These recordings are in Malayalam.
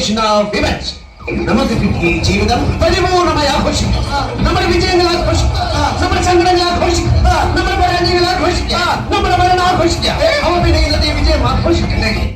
celebration of events. നമുക്ക് കിട്ടിയ ജീവിതം പരിപൂർണമായി ആഘോഷിക്കാം. നമ്മുടെ വിജയങ്ങൾ ആഘോഷിക്കാം, നമ്മുടെ സങ്കടങ്ങൾ ആഘോഷിക്കാം, നമ്മുടെ പരാജയങ്ങൾ ആഘോഷിക്കാം, നമ്മുടെ മരണം ആഘോഷിക്കാം. അവ പിന്നെ ഇന്നത്തെ വിജയം ആഘോഷിക്കണ്ടെങ്കിൽ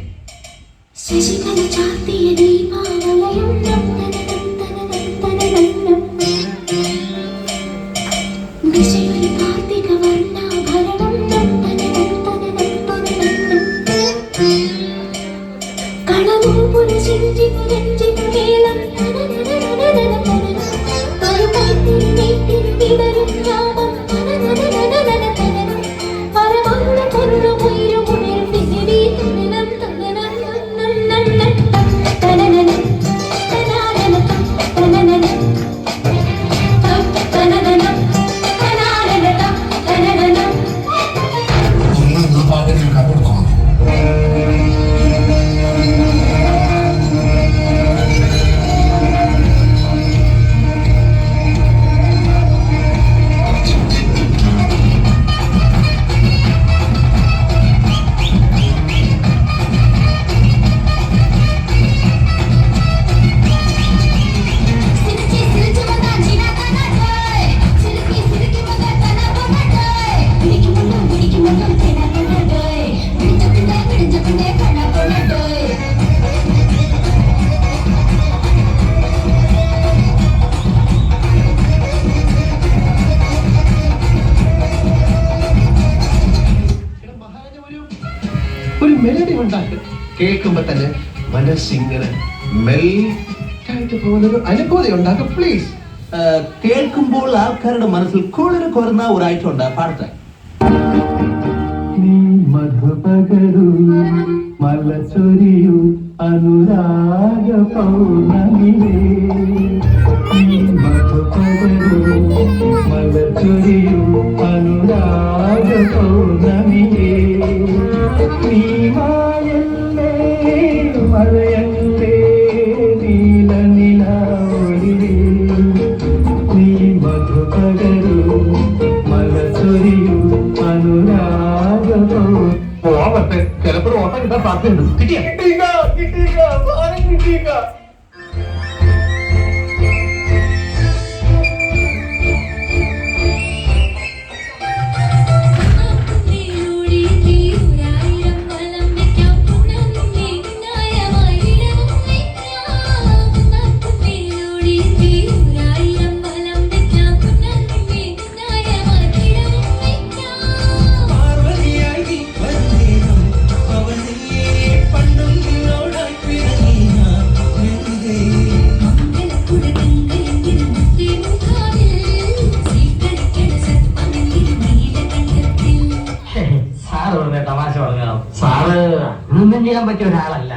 ഒരു മെലഡി ഉണ്ടാക്കുക. കേൾക്കുമ്പോ തന്നെ മനസ്സിങ്ങനെ മെൽറ്റായിട്ട് പോകുന്നൊരു അനുഭൂതി ഉണ്ടാക്കുക. പ്ലീസ്. കേൾക്കുമ്പോൾ ആൾക്കാരുടെ മനസ്സിൽ കുളിര് കുറന്ന ഒരു ഐറ്റം ഉണ്ട്. പാടത്തെ മധുപകരു മലച്ചൊരിയു അനുരാഗ പൗർണമിലേ, മധുപകരു മലച്ചൊരിയു അനുരാഗ പൗർണമിലേ, നീ മായല്ലേ മഴയല്ലേ നീല നിലാവൊളിയേ, നീ മധുപകരു മലച്ചൊരിയു അനുരാഗ പോവട്ടെ, ചിലപ്പോൾ ഓട്ടം കിട്ടാൻ സാധ്യതയുണ്ട്. കിട്ടിയ തമാശ പറഞ്ഞോ സാറ് ഒന്നും ചെയ്യാൻ പറ്റിയ ഒരാളല്ല.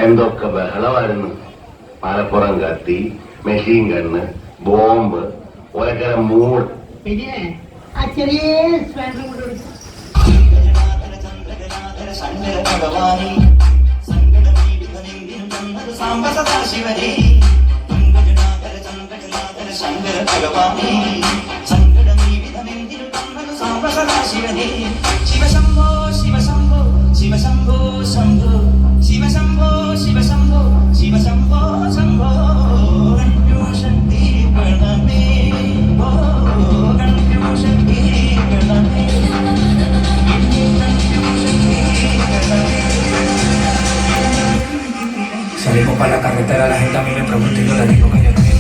എന്തൊക്കെ ബഹളമായിരുന്നു. മലപ്പുറം കത്തി, മെഷീൻ ഗണ്ണ്, ബോംബ്, ഒരക്കര മൂട്. ശിവശംഭോ ശിവശംഭോ ശിവശംഭോ ശംഭോ ശിവശംഭോ ശിവശംഭോ ശിവശംഭോ ശംഭോ Salimos para la carretera, la gente a mí me pregunta y yo le digo que yo no quiero